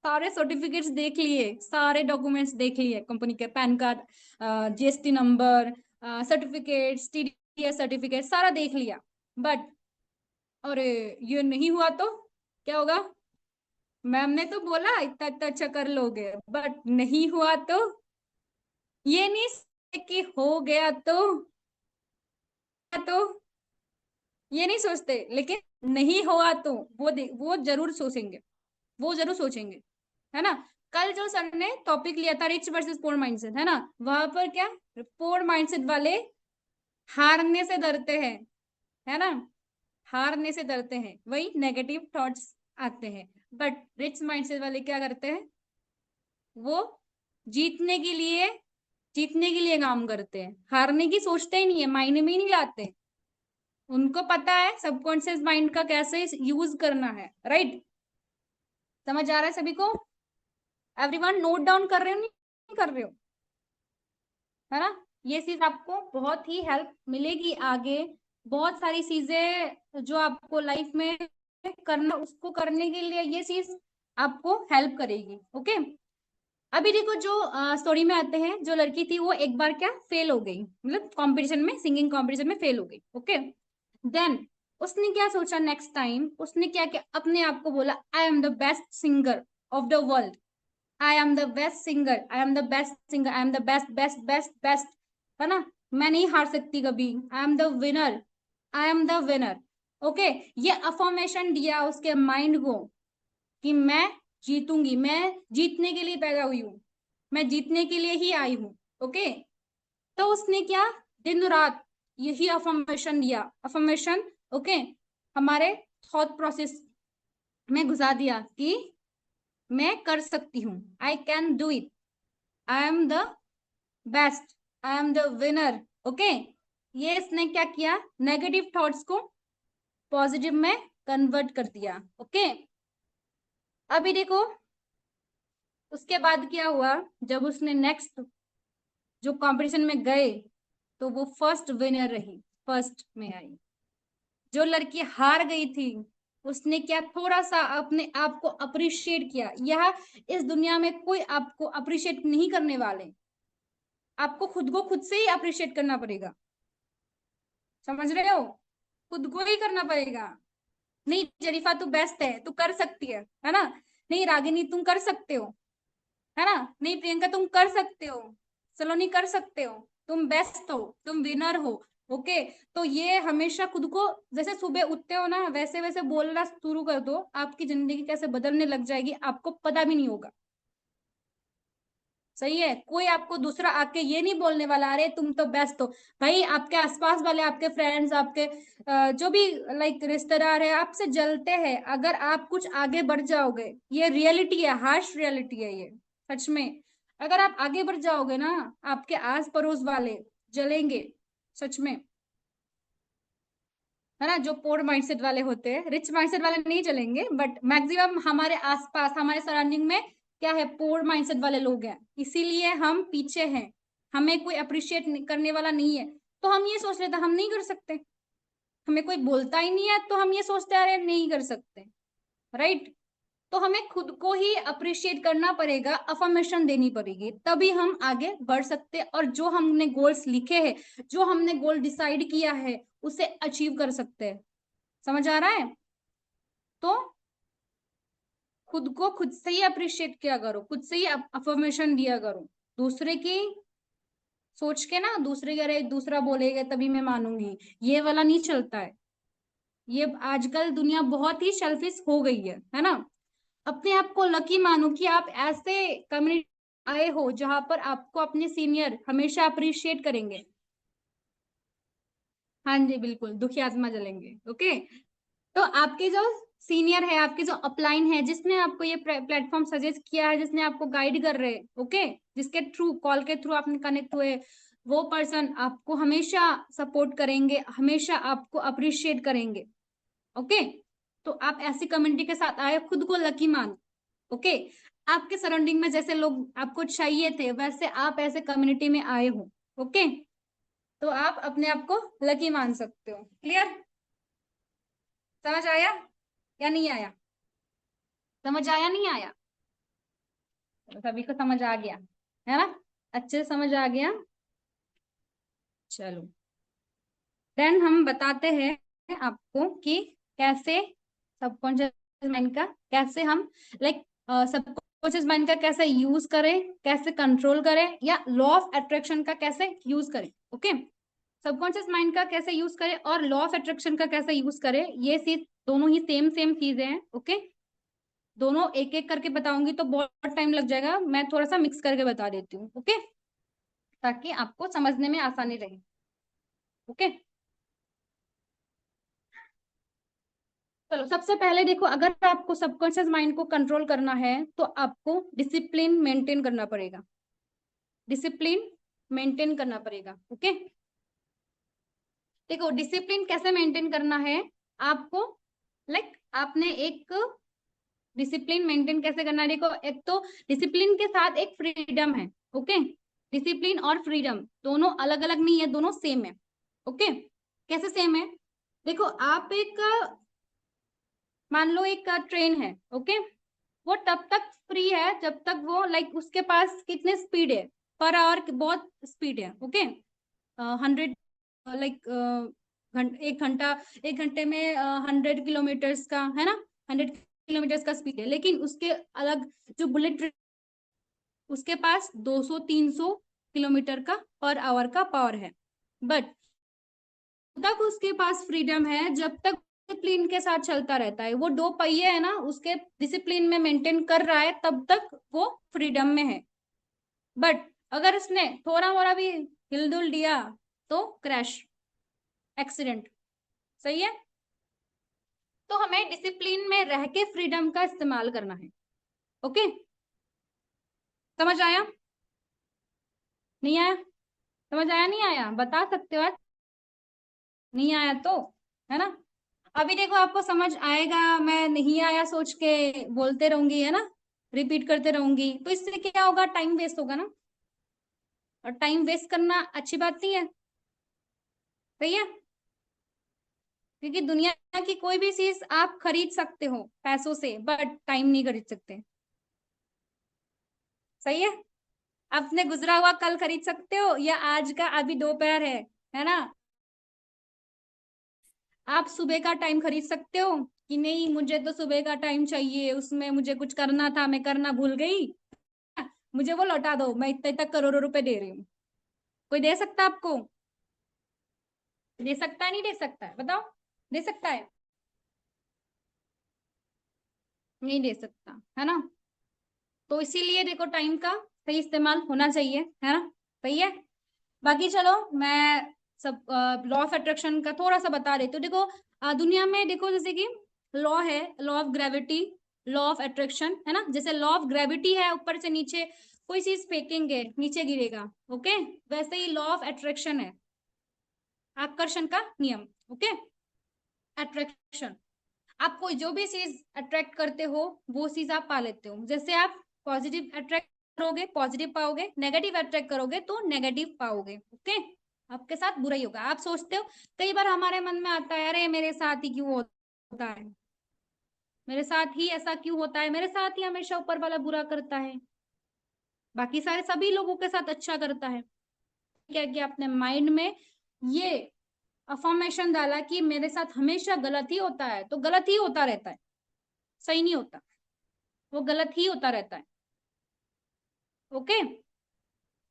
सारे सर्टिफिकेट्स देख लिए, सारे डॉक्यूमेंट्स देख लिए, कंपनी के pan card, GST number, certificates, TDS certificate, सारा देख लिया। बट अरे ये नहीं हुआ तो क्या होगा? मैम ने तो बोला इतना इतना अच्छा कर लोगे, बट नहीं हुआ तो? ये नहीं सोचते कि हो गया तो ये नहीं सोचते, लेकिन नहीं हुआ तो वो जरूर सोचेंगे, वो जरूर सोचेंगे, है ना? कल जो सर ने टॉपिक लिया था रिच वर्सेस पोर माइंडसेट, है ना, वहां पर क्या, पोर माइंडसेट वाले हारने से डरते हैं, है ना, हारने से डरते हैं, वही नेगेटिव थॉट्स आते हैं। बट रिच माइंडसेट वाले क्या करते हैं? वो जीतने के लिए जीतने के लिए काम करते हैं, हारने की सोचते ही नहीं है, मायने में ही नहीं लाते। उनको पता है सबकॉन्शियस माइंड का कैसे यूज करना है, राइट? समझ आ रहा है सभी को? एवरीवन नोट डाउन कर रहे हो नहीं कर रहे हो? है ना? ये चीज आपको बहुत ही हेल्प मिलेगी आगे। बहुत सारी चीजें जो आपको लाइफ में करना, उसको करने के लिए ये चीज आपको हेल्प करेगी। ओके, अभी देखो जो स्टोरी में आते हैं, जो लड़की थी वो एक बार क्या फेल हो गई, मतलब कंपटीशन में, सिंगिंग कंपटीशन में फेल हो गई। ओके, देन उसने क्या सोचा, नेक्स्ट टाइम उसने क्या किया, अपने आप को बोला I am the best singer of the world, I am the best singer, I am the best singer, I am the best best best best, है ना? मैं नहीं हार सकती कभी, I am the winner, I am the winner. Okay, ये अफर्मेशन दिया उसके माइंड को कि मैं जीतूंगी, मैं जीतने के लिए पैदा हुई हूँ, मैं जीतने के लिए ही आई हूँ। ओके, तो उसने क्या, दिन रात यही अफर्मेशन दिया, अफर्मेशन, ओके, हमारे थॉट प्रोसेस में घुसा दिया कि मैं कर सकती हूँ, I can do it, I am the best, I am the winner. Okay, ये इसने क्या किया, नेगेटिव थॉट्स को पॉजिटिव में कन्वर्ट कर दिया। ओके, अभी देखो उसके बाद क्या हुआ, जब उसने नेक्स्ट जो कंपटीशन में गए तो वो फर्स्ट विनर रही, फर्स्ट में आई। जो लड़की हार गई थी उसने क्या, थोड़ा सा अपने आप को अप्रिशिएट किया। यह इस दुनिया में कोई आपको अप्रिशिएट नहीं करने वाले, आपको खुद को खुद से ही अप्रिशिएट करना पड़ेगा। समझ रहे हो? खुद को ही करना पड़ेगा। नहीं जरीफा तू बेस्ट है, तू कर सकती है ना? नहीं रागिनी तुम कर सकते हो, है ना? नहीं प्रियंका तुम कर सकते हो, सलोनी कर सकते हो, तुम बेस्ट हो, तुम विनर हो। ओके, तो ये हमेशा खुद को, जैसे सुबह उठते हो ना वैसे वैसे बोलना शुरू कर दो, आपकी जिंदगी कैसे बदलने लग जाएगी आपको पता भी नहीं होगा। सही है, कोई आपको दूसरा आके ये नहीं बोलने वाला अरे तुम तो बेस्ट हो। भाई आपके आसपास वाले, आपके फ्रेंड्स, आपके जो भी लाइक रिश्तेदार है आपसे जलते हैं अगर आप कुछ आगे बढ़ जाओगे। ये रियलिटी है, हार्श रियलिटी है ये, सच में। अगर आप आगे बढ़ जाओगे ना, आपके आस पड़ोस वाले जलेंगे, सच में, है ना? जो पोर माइंडसेट वाले होते हैं, रिच माइंडसेट वाले नहीं चलेंगे, बट मैक्सिमम हमारे आसपास, हमारे सराउंडिंग में क्या है, पोर माइंडसेट वाले लोग हैं, इसीलिए हम पीछे हैं, हमें कोई अप्रिशिएट करने वाला नहीं है। तो हम ये सोच लेते हम नहीं कर सकते, हमें कोई बोलता ही नहीं है तो हम ये सोचते अरे नहीं कर सकते, राइट? तो हमें खुद को ही अप्रिशिएट करना पड़ेगा, अफर्मेशन देनी पड़ेगी, तभी हम आगे बढ़ सकते हैं और जो हमने गोल्स लिखे हैं, जो हमने गोल डिसाइड किया है उसे अचीव कर सकते हैं। समझ आ रहा है? तो खुद को खुद से ही अप्रिशिएट किया करो, खुद से ही अफर्मेशन दिया करो। दूसरे की सोच के ना, दूसरे के अरे दूसरा बोलेगा तभी मैं मानूंगी, ये वाला नहीं चलता है। ये आजकल दुनिया बहुत ही सेल्फिश हो गई है ना। अपने आप को लकी मानो कि आप ऐसे कम्युनिटी आए हो जहां पर आपको अपने सीनियर हमेशा अप्रिशिएट करेंगे। हाँ जी बिल्कुल, दुखी आत्मा जलेंगे। ओके, तो आपके जो सीनियर है, आपके जो अपलाइन है, जिसने आपको ये प्लेटफॉर्म सजेस्ट किया है, जिसने आपको गाइड कर रहे हैं, ओके, जिसके थ्रू कॉल के थ्रू आपने कनेक्ट हुए, वो पर्सन आपको हमेशा सपोर्ट करेंगे, हमेशा आपको अप्रिशिएट करेंगे। ओके, तो आप ऐसी कम्युनिटी के साथ आए, खुद को लकी मानो। ओके, आपके सराउंडिंग में जैसे लोग आपको चाहिए थे, वैसे आप ऐसे कम्युनिटी में आए हो। ओके, तो आप अपने आप को लकी मान सकते हो। क्लियर? समझ आया या नहीं आया? समझ आया नहीं आया? तो सभी को समझ आ गया है ना? अच्छे से समझ आ गया। चलो, देन हम बताते हैं आपको कि कैसे सबकॉन्शियस माइंड का, कैसे हम लाइक सबकॉन्शियस माइंड का कैसे यूज करें, कैसे कंट्रोल करें, या लॉ ऑफ अट्रैक्शन का कैसे यूज करें। ओके, सबकॉन्शियस माइंड का कैसे यूज करें और लॉ ऑफ अट्रैक्शन का कैसे यूज करें, ये चीज दोनों ही सेम सेम चीजें हैं। ओके, दोनों एक एक करके बताऊंगी तो बहुत टाइम लग जाएगा, मैं थोड़ा सा मिक्स करके बता देती हूँ। ओके, ताकि आपको समझने में आसानी रहे। ओके, चलो सबसे पहले देखो, अगर आपको सबकॉन्शियस माइंड को कंट्रोल करना है तो आपको डिसिप्लिन मेंटेन करना पड़ेगा। डिसिप्लिन मेंटेन करना पड़ेगा। ओके, देखो डिसिप्लिन कैसे मेंटेन करना है आपको, लाइक आपने एक डिसिप्लिन मेंटेन कैसे करना है, देखो एक तो डिसिप्लिन के साथ एक फ्रीडम है। ओके, डिसिप्लिन और फ्रीडम दोनों अलग अलग नहीं है, दोनों सेम है। ओके, कैसे सेम है? देखो आप एक मान लो एक ट्रेन है। ओके, वो तब तक फ्री है जब तक वो लाइक उसके पास कितने स्पीड है, पर आवर बहुत स्पीड है। ओके, 100 लाइक एक घंटे में 100 किलोमीटर्स का है ना, 100 किलोमीटर्स का स्पीड है। लेकिन उसके अलग जो बुलेट ट्रेन, उसके पास 200-300 किलोमीटर का पर आवर का पावर है। बट तक उसके पास फ्रीडम है जब तक डिसिप्लिन के साथ चलता रहता है। वो दो पहिए है ना, उसके डिसिप्लिन में मेंटेन कर रहा है, तब तक वो फ्रीडम में है। बट अगर उसने थोड़ा मोड़ा भी हिलडुल दिया तो क्रैश, एक्सीडेंट। सही है? तो हमें डिसिप्लिन में रह के फ्रीडम का इस्तेमाल करना है। ओके, समझ आया नहीं आया? समझ आया नहीं आया बता सकते हो आज? नहीं आया तो, है ना? अभी देखो आपको समझ आएगा, मैं नहीं आया सोच के बोलते रहूंगी, है ना, रिपीट करते रहूंगी, तो इससे क्या होगा, टाइम वेस्ट होगा ना, और टाइम वेस्ट करना अच्छी बात नहीं है। सही है? क्योंकि दुनिया की कोई भी चीज आप खरीद सकते हो पैसों से, बट टाइम नहीं खरीद सकते। सही है? अपने गुजरा हुआ कल खरीद सकते हो, या आज का अभी दोपहर है ना। आप सुबह का टाइम खरीद सकते हो कि नहीं, मुझे तो सुबह का टाइम चाहिए, उसमें मुझे कुछ करना था, मैं करना भूल गई, मुझे वो लौटा दो, मैं इतने तक करोड़ों रुपए दे रही हूँ। कोई दे सकता है आपको? दे सकता है नहीं दे सकता है, बताओ? दे सकता है? नहीं दे सकता, है ना। तो इसीलिए देखो टाइम का सही इस्तेमाल होना चाहिए, है ना। सही है? बाकी चलो, मैं सब लॉ ऑफ अट्रैक्शन का थोड़ा सा बता देती हूँ। देखो दुनिया में देखो, जैसे कि लॉ है, law of gravity, law of attraction, है ना। जैसे लॉ ऑफ ग्रेविटी है, ऊपर से नीचे कोई चीज फेंकेंगे नीचे गिरेगा। ओके, वैसे ही लॉ ऑफ अट्रैक्शन है, आकर्षण का नियम। ओके, अट्रैक्शन, आप कोई जो भी चीज अट्रैक्ट करते हो वो चीज आप पा लेते हो। जैसे आप पॉजिटिव अट्रैक्ट करोगे पॉजिटिव पाओगे, नेगेटिव अट्रैक्ट करोगे तो नेगेटिव पाओगे। ओके, आपके साथ बुरा ही होगा। आप सोचते हो, कई बार हमारे मन में आता है, अरे मेरे साथ ही क्यों होता है, मेरे साथ ही ऐसा क्यों होता है, मेरे साथ ही हमेशा ऊपर वाला बुरा करता है, बाकी सारे सभी लोगों के साथ अच्छा करता है। क्या किया आपने माइंड में ये अफर्मेशन डाला कि मेरे साथ हमेशा गलत ही होता है, तो गलत ही होता रहता है, सही नहीं होता, वो गलत ही होता रहता है। ओके,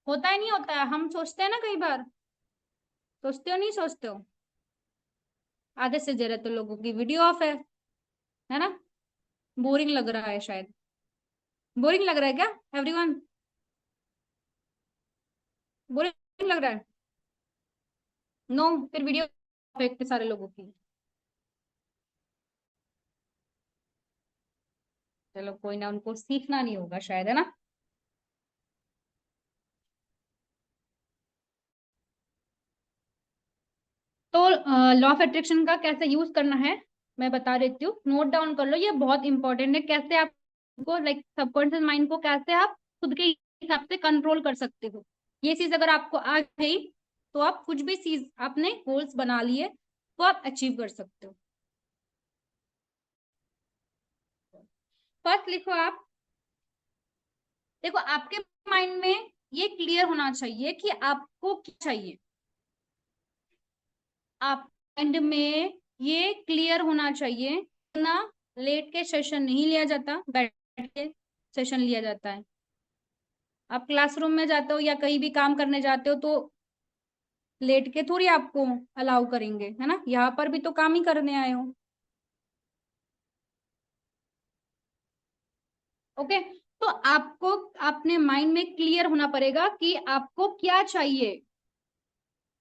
होता ही नहीं होता है, हम सोचते हैं ना, कई बार सोचते हो नहीं सोचते हो? आधे से ज्यादा तो लोगों की वीडियो ऑफ है ना? बोरिंग लग रहा है शायद। बोरिंग लग रहा है क्या एवरीवन? बोरिंग लग रहा है? नो, फिर वीडियो ऑफ है इतने सारे लोगों की। चलो कोई ना, उनको सीखना नहीं होगा शायद, है ना? तो लॉ ऑफ अट्रैक्शन का कैसे यूज करना है मैं बता देती हूँ, नोट डाउन कर लो, ये बहुत इंपॉर्टेंट है। कैसे आपको लाइक सबकॉन्शियस माइंड को कैसे आप खुद के हिसाब से कंट्रोल कर सकते हो। ये चीज अगर आपको आ गई तो आप कुछ भी चीज आपने गोल्स बना लिए तो आप अचीव कर सकते हो। फर्स्ट लिखो आप, देखो आपके माइंड में ये क्लियर होना चाहिए कि आपको क्या चाहिए। आप माइंड में ये क्लियर होना चाहिए ना। लेट के सेशन नहीं लिया जाता, बैठ के सेशन लिया जाता है। आप क्लासरूम में जाते हो या कहीं भी काम करने जाते हो तो लेट के थोड़ी आपको अलाउ करेंगे, है ना? यहाँ पर भी तो काम ही करने आए हो। ओके, तो आपको अपने माइंड में क्लियर होना पड़ेगा कि आपको क्या चाहिए।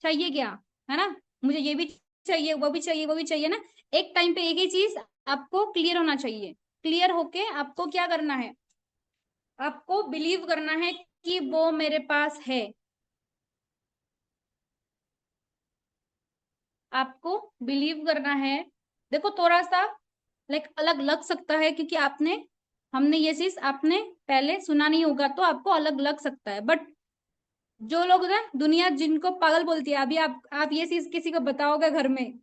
चाहिए क्या, है ना? मुझे ये भी चाहिए, वो भी चाहिए, वो भी चाहिए ना। एक टाइम पे एक ही चीज आपको क्लियर होना चाहिए। क्लियर होके आपको क्या करना है, आपको बिलीव करना है कि वो मेरे पास है। आपको बिलीव करना है। देखो थोड़ा सा लाइक अलग लग सकता है क्योंकि आपने हमने ये चीज आपने पहले सुना नहीं होगा तो आपको अलग लग सकता है, बट जो लोग ना दुनिया जिनको पागल बोलती है, अभी आप ये चीज किसी को बताओगे घर में,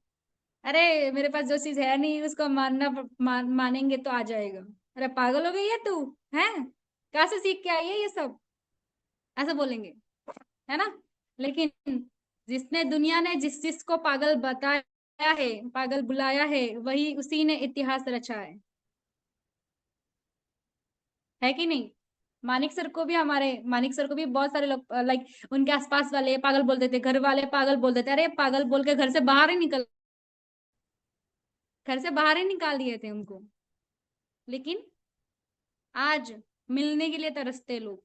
अरे मेरे पास जो चीज है नहीं उसको मानेंगे तो आ जाएगा। अरे पागल हो गई है तू, है कहाँ से सीख के आई है ये सब, ऐसा बोलेंगे, है ना? लेकिन जिसने दुनिया ने जिस चीज को पागल बताया है, पागल बुलाया है, वही उसी ने इतिहास रचा है कि नहीं? मानिक सर को भी, हमारे मानिक सर को भी बहुत सारे लोग लाइक उनके आसपास वाले पागल बोलते थे, घर वाले पागल बोलते थे, अरे पागल बोल के घर से बाहर ही निकाल दिए थे उनको। लेकिन आज मिलने के लिए तरसते लोग,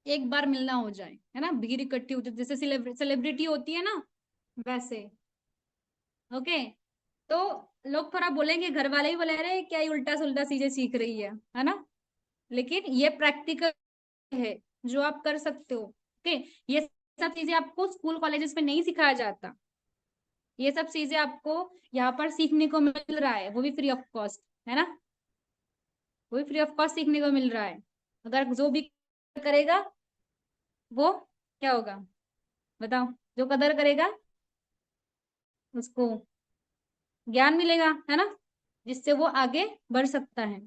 एक बार मिलना हो जाए, है ना? भीड़ इकट्ठी होती है, जैसे सेलिब्रिटी होती है ना, वैसे। ओके, तो लोग थोड़ा बोलेंगे, घर वाले ही बोले अरे क्या ही उल्टा सुल्टा चीजें सीख रही है ना? लेकिन ये प्रैक्टिकल है जो आप कर सकते हो। ओके, ये सब चीजें आपको स्कूल कॉलेजेस में नहीं सिखाया जाता। ये सब चीजें आपको यहाँ पर सीखने को मिल रहा है, वो भी फ्री ऑफ कॉस्ट, है ना? वो भी फ्री ऑफ कॉस्ट सीखने को मिल रहा है। अगर जो भी करेगा वो क्या होगा, बताओ? जो कदर करेगा उसको ज्ञान मिलेगा, है ना? जिससे वो आगे बढ़ सकता है।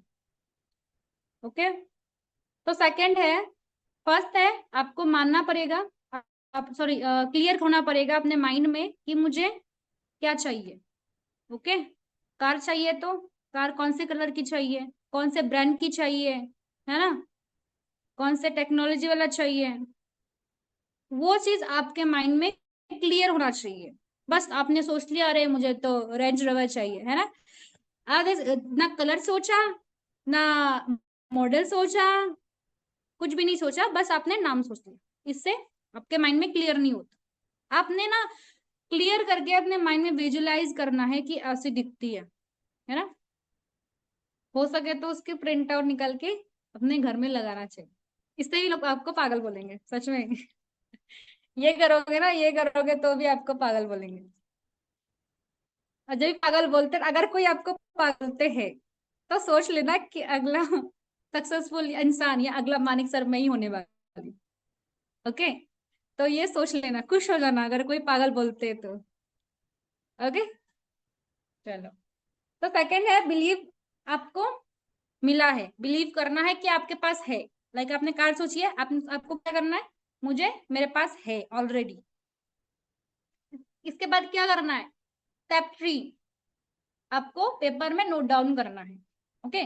ओके, तो सेकंड है, फर्स्ट है आपको मानना पड़ेगा, आप सॉरी क्लियर होना पड़ेगा अपने माइंड में कि मुझे क्या चाहिए। ओके, कार चाहिए तो कार कौन से कलर की चाहिए, कौन से ब्रांड की चाहिए, है ना? कौन से टेक्नोलॉजी वाला चाहिए, वो चीज आपके माइंड में क्लियर होना चाहिए। बस आपने सोच लिया अरे मुझे तो रेंज रोवर चाहिए, है ना? आगे ना कलर सोचा, ना मॉडल सोचा, कुछ भी नहीं सोचा, बस आपने नाम सोच लिया। इससे आपके माइंड में क्लियर नहीं होता। आपने ना क्लियर करके अपने माइंड में विजुलाइज करना है कि ऐसी दिखती है ना? हो सके तो उसके प्रिंट आउट निकाल के अपने घर में लगाना चाहिए। इससे भी लोग आपको पागल बोलेंगे सच में। ये करोगे ना, ये करोगे तो भी आपको पागल बोलेंगे। और जब भी पागल बोलते, अगर कोई आपको पागलते हैं तो सोच लेना कि अगला सक्सेसफुल इंसान या अगला मानिक सर में ही होने वाली। ओके, तो ये सोच लेना, खुश हो जाना अगर कोई पागल बोलते हैं तो। ओके, चलो। तो सेकंड है बिलीव, आपको मिला है, बिलीव करना है कि आपके पास है। लाइक आपने कार सोची है, आपको क्या करना है, मुझे मेरे पास है ऑलरेडी। इसके बाद क्या करना है, स्टेप 3, आपको पेपर में नोट डाउन करना है। ओके,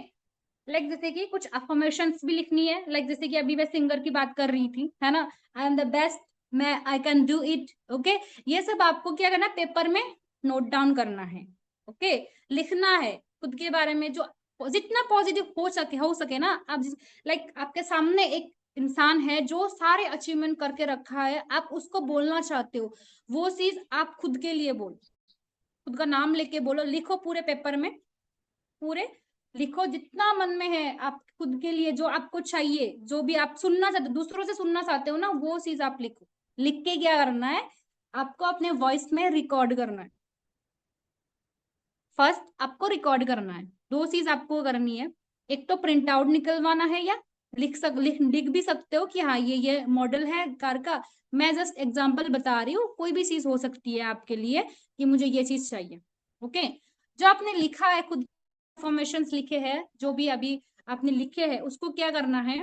लाइक जैसे कि कुछ अफर्मेशंस भी लिखनी है, लाइक जैसे कि अभी मैं सिंगर की बात कर रही थी, है ना? आई एम द बेस्ट, मैं I can do it. Okay, ये सब आपको क्या करना है, पेपर में नोट डाउन करना है। ओके, लिखना है खुद के बारे में, जो जितना पॉजिटिव हो सके ना। आप लाइक आपके सामने एक इंसान है जो सारे अचीवमेंट करके रखा है, आप उसको बोलना चाहते हो, वो चीज आप खुद के लिए बोलो, खुद का नाम लेके बोलो, लिखो पूरे पेपर में, पूरे लिखो जितना मन में है आप खुद के लिए, जो आपको चाहिए, जो भी आप सुनना चाहते हो, दूसरों से सुनना चाहते हो ना, वो चीज आप लिखो। लिख के क्या करना है, आपको अपने वॉइस में रिकॉर्ड करना है। फर्स्ट आपको रिकॉर्ड करना है, दो चीज आपको करनी है। एक तो प्रिंट आउट निकलवाना है, या लिख भी सकते हो कि हाँ ये मॉडल है कार का। मैं जस्ट एग्जांपल बता रही हूँ, कोई भी चीज हो सकती है आपके लिए कि मुझे ये चीज चाहिए। ओके, जो आपने लिखा है खुद, इंफॉर्मेशन लिखे हैं, जो भी अभी आपने लिखे हैं, उसको क्या करना है,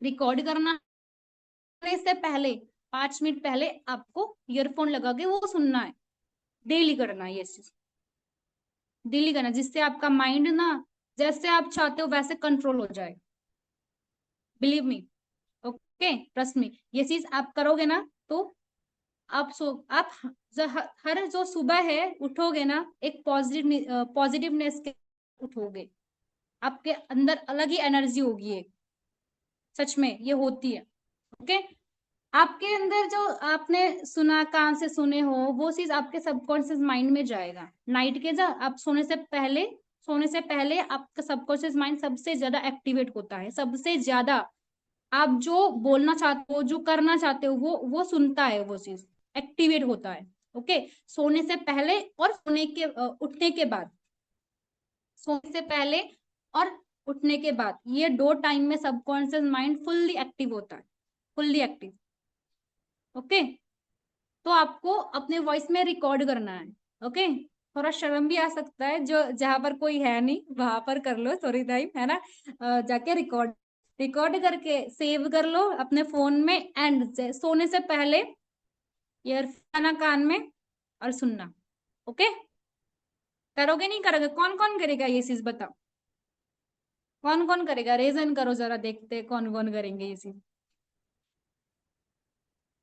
रिकॉर्ड करना है। इससे पहले 5 मिनट पहले आपको ईयरफोन लगा के वो सुनना है। डेली करना है ये चीज, डेली करना, जिससे आपका माइंड ना जैसे आप चाहते हो वैसे कंट्रोल हो जाए। Believe me, okay, trust me, ये चीज आप करोगे ना, तो आप हर जो सुबह है उठोगे ना, एक पॉजिटिवनेस के उठोगे, आपके अंदर अलग ही एनर्जी होगी एक, सच में ये होती है। ओके, आपके अंदर जो आपने सुना, कान से सुने हो, वो चीज आपके सबकॉन्शियस माइंड में जाएगा। नाइट के जब आप सोने से पहले आपका सबकॉन्शियस माइंड सबसे ज्यादा एक्टिवेट होता है, सबसे ज्यादा। आप जो बोलना चाहते हो, जो करना चाहते हो, वो सुनता है, वो चीज एक्टिवेट होता है। ओके, सोने से पहले और उठने के बाद, सोने से पहले और उठने के बाद, ये दो टाइम में सबकॉन्शियस माइंड फुल्ली एक्टिव होता है, फुल्ली एक्टिव। ओके, तो आपको अपने वॉइस में रिकॉर्ड करना है। ओके, थोड़ा शर्म भी आ सकता है, जो जहां पर कोई है नहीं वहां पर कर लो थोड़ी टाइम, है ना। जाके रिकॉर्ड रिकॉर्ड करके सेव कर लो अपने फोन में, एंड सोने से पहले ईयरफोन कान में और सुनना। ओके, करोगे नहीं करोगे, कौन कौन करेगा ये चीज बताओ, कौन कौन करेगा, रेजन करो जरा, देखते कौन कौन करेंगे ये चीज।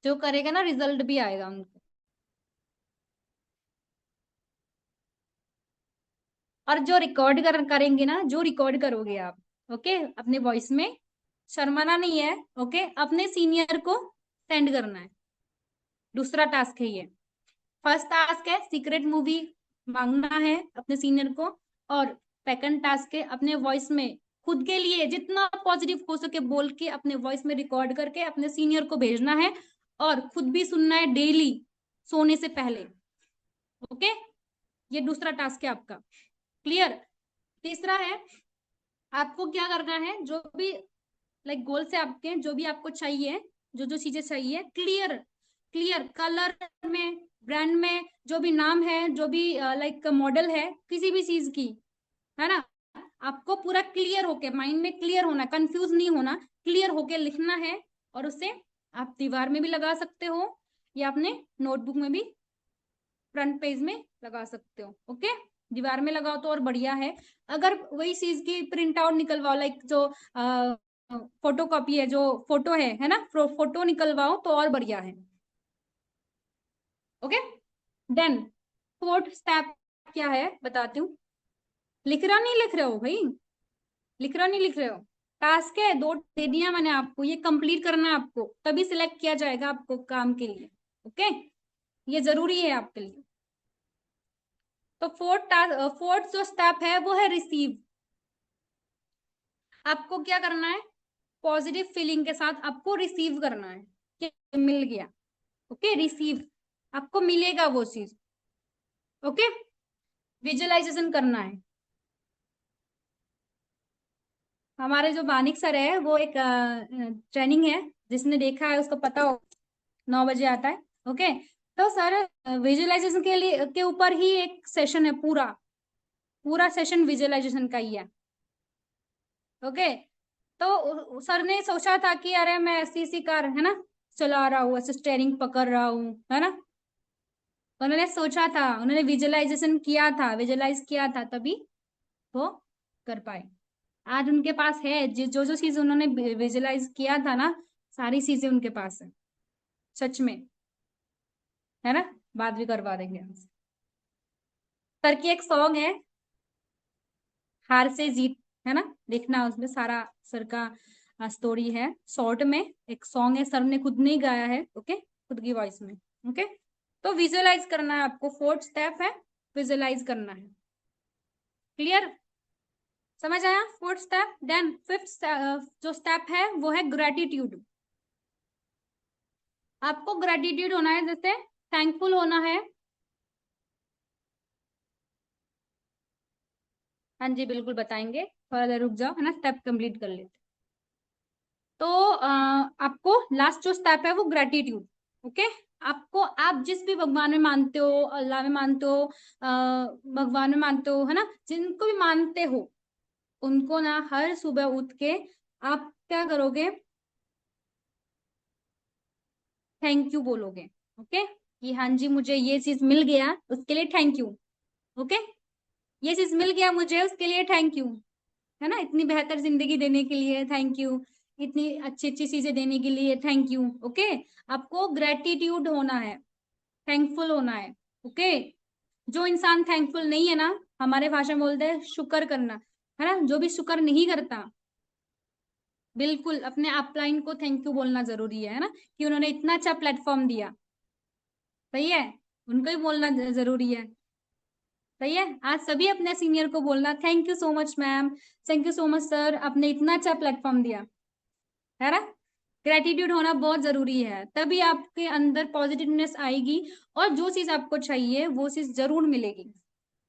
जो करेगा ना, रिजल्ट भी आएगा उनको। और जो करेंगे ना, जो रिकॉर्ड करोगे आप, ओके, अपने वॉइस में, शर्माना नहीं है। ओके, अपने सीनियर को सेंड करना है। दूसरा टास्क है ये। फर्स्ट टास्क है सीक्रेट मूवी मांगना है अपने सीनियर को, और सेकंड टास्क है अपने वॉइस में खुद के लिए जितना पॉजिटिव हो सके बोल के, अपने वॉइस में रिकॉर्ड करके अपने सीनियर को भेजना है, और खुद भी सुनना है डेली सोने से पहले। ओके, ये दूसरा टास्क है आपका। क्लियर। तीसरा है, आपको क्या करना है, जो भी लाइक गोल से आपके, जो भी आपको चाहिए, जो जो चीजें चाहिए, क्लियर क्लियर कलर में, ब्रांड में, जो भी नाम है, जो भी लाइक मॉडल है किसी भी चीज की, है ना, आपको पूरा क्लियर होके, माइंड में क्लियर होना, कंफ्यूज नहीं होना, क्लियर होके लिखना है। और उसे आप दीवार में भी लगा सकते हो, या अपने नोटबुक में भी फ्रंट पेज में लगा सकते हो। ओके, दीवार में लगाओ तो और बढ़िया है। अगर वही चीज की प्रिंट आउट निकलवाओ, लाइक जो फोटो कॉपी है, जो फोटो है ना, फोटो निकलवाओ तो और बढ़िया है। ओके, देन फोर्थ स्टेप क्या है बताती हूँ। लिख रहे हो भाई, लिख रहे हो नहीं लिख रहे हो, टास्क है, दो दे दिया मैंने आपको, ये कंप्लीट करना है आपको, तभी सिलेक्ट किया जाएगा आपको काम के लिए। ओके, ये जरूरी है आपके लिए। तो फोर्थ जो स्टेप है वो है रिसीव। आपको क्या करना है, पॉजिटिव फीलिंग के साथ आपको रिसीव करना है कि मिल गया। ओके, रिसीव, आपको मिलेगा वो चीज। ओके, विजुअलाइजेशन करना है। हमारे जो बानिक सर है, वो एक ट्रेनिंग है, जिसने देखा है उसको पता हो, 9 बजे आता है। ओके, तो सर विजुअलाइजेशन के लिए के ऊपर ही एक सेशन है, पूरा पूरा सेशन विजुअलाइजेशन का ही है। ओके, तो सर ने सोचा था कि अरे मैं ऐसी ऐसी कार है ना चला रहा हूँ, ऐसे स्टेयरिंग पकड़ रहा हूँ, है ना। उन्होंने सोचा था, उन्होंने विजुअलाइजेशन किया था, विजुअलाइज किया था, तभी वो कर पाए। आज उनके पास है जो जो चीज उन्होंने विजुअलाइज किया था ना, सारी चीजें उनके पास है। सच में, है ना, बात भी करवा देंगे हमसे। सर की एक सॉन्ग है, हार से जीत, है ना, देखना उसमें सारा सर का स्टोरी है, शॉर्ट में एक सॉन्ग है, सर ने खुद नहीं गाया है, ओके, खुद की वॉइस में। ओके, तो विजुअलाइज करना है आपको, फोर्थ स्टेप है विजुअलाइज करना है। क्लियर, समझ आया फोर्थ स्टेप। देन फिफ्थ जो स्टेप है वो है ग्रेटिट्यूड। आपको ग्रेटिट्यूड होना है, जैसे थैंकफुल होना है। हाँ जी बिल्कुल बताएंगे, थोड़ा देर रुक जाओ, है ना, स्टेप कंप्लीट कर लेते। तो आपको लास्ट जो स्टेप है वो ग्रेटिट्यूड। ओके, आपको, आप जिस भी भगवान में मानते हो, अल्लाह में मानते हो, भगवान में मानते हो, है ना, जिनको भी मानते हो, उनको ना हर सुबह उठ के आप क्या करोगे, थैंक यू बोलोगे। ओके, कि हाँ जी मुझे ये चीज मिल गया उसके लिए थैंक यू। ओके, ये चीज मिल गया मुझे उसके लिए थैंक यू, है ना, इतनी बेहतर जिंदगी देने के लिए थैंक यू, इतनी अच्छी अच्छी चीजें देने के लिए थैंक यू। ओके, आपको ग्रेटिट्यूड होना है, थैंकफुल होना है। ओके, जो इंसान थैंकफुल नहीं है ना, हमारे भाषा में बोलते हैं शुक्र करना, है ना, जो भी शुक्र नहीं करता, बिल्कुल अपने अपलाइन को थैंक यू बोलना जरूरी है ना, कि उन्होंने इतना अच्छा प्लेटफॉर्म दिया। सही है, उनको ही बोलना जरूरी है। सही है, आज सभी अपने सीनियर को बोलना thank you so much ma'am, thank you so much sir, आपने इतना अच्छा प्लेटफॉर्म दिया, है ना। ग्रेटिट्यूड होना बहुत जरूरी है, तभी आपके अंदर पॉजिटिवनेस आएगी, और जो चीज आपको चाहिए वो चीज जरूर मिलेगी।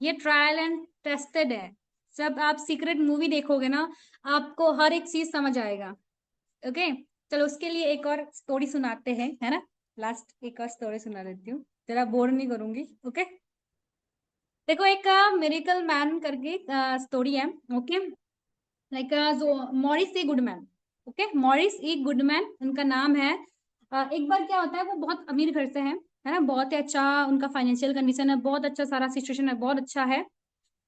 ये ट्रायल एंड टेस्टेड है। जब आप सीक्रेट मूवी देखोगे ना, आपको हर एक चीज समझ आएगा। ओके, चलो उसके लिए एक और स्टोरी सुनाते हैं, है ना, लास्ट एक और स्टोरी सुना देती हूँ, जरा बोर नहीं करूंगी। ओके, देखो एक मिरेकल मैन करके स्टोरी है। ओके, लाइक जो Morris a Goodman. Okay, Morris a Goodman उनका नाम है। एक बार क्या होता है, वो बहुत अमीर घर से है ना, बहुत ही अच्छा उनका फाइनेंशियल कंडीशन है, बहुत अच्छा सारा सिचुएशन है, बहुत अच्छा है।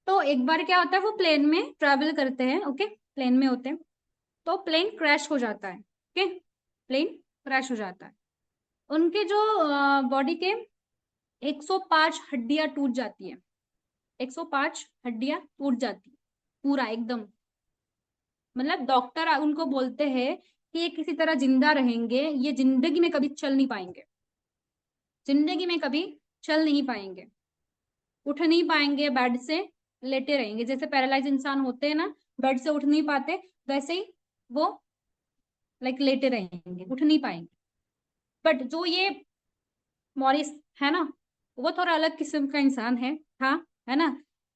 तो एक बार क्या होता है, वो प्लेन में ट्रैवल करते हैं, ओके, प्लेन में होते हैं, तो प्लेन क्रैश हो जाता है। ओके, प्लेन क्रैश हो जाता है, उनके जो बॉडी के 105 हड्डियां टूट जाती है, 105 हड्डियां टूट जाती है, पूरा एकदम। मतलब डॉक्टर उनको बोलते हैं कि ये किसी तरह जिंदा रहेंगे, ये जिंदगी में कभी चल नहीं पाएंगे, जिंदगी में कभी चल नहीं पाएंगे, उठ नहीं पाएंगे बेड से, लेटे रहेंगे, जैसे पैरालाइज इंसान होते हैं ना, बेड से उठ नहीं पाते, वैसे ही वो लाइक लेटे रहेंगे, उठ नहीं पाएंगे। बट जो ये मॉरिस है ना, वो थोड़ा अलग किस्म का इंसान है ना,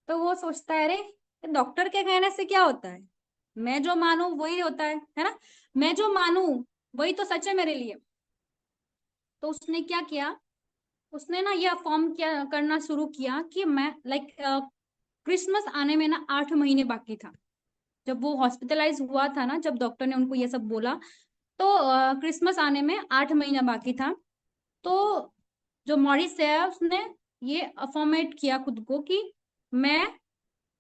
तो वो सोचता है, अरे डॉक्टर के कहने से क्या होता है, मैं जो मानूं वही होता है ना, मैं जो मानूं वही तो सच है मेरे लिए। तो उसने क्या किया, उसने ना ये फॉर्म किया करना शुरू किया कि मैं लाइक क्रिसमस आने में ना 8 महीने बाकी था, जब वो हॉस्पिटलाइज हुआ था ना, जब डॉक्टर ने उनको ये सब बोला, तो क्रिसमस आने में 8 महीना बाकी था। तो जो मॉरिस है उसने ये अफर्मेट किया खुद को कि मैं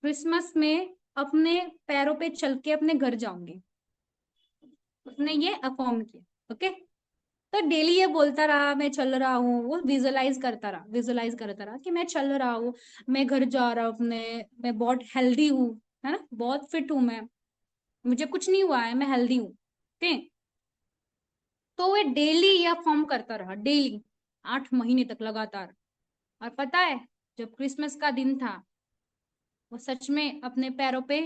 क्रिसमस में अपने पैरों पे चल के अपने घर जाऊंगी, उसने ये अफर्म किया। ओके, तो डेली ये बोलता रहा मैं चल रहा हूँ, वो विजुअलाइज करता रहा, विजुअलाइज करता रहा कि मैं चल रहा हूँ, मैं घर जा रहा हूँ अपने, मैं बहुत हेल्दी हूँ, है ना, बहुत फिट हूँ मैं, मुझे कुछ नहीं हुआ है, मैं हेल्दी हूँ। ओके, तो वो डेली यह फॉर्म करता रहा, डेली 8 महीने तक लगातार। और पता है, जब क्रिसमस का दिन था, वो सच में अपने पैरों पे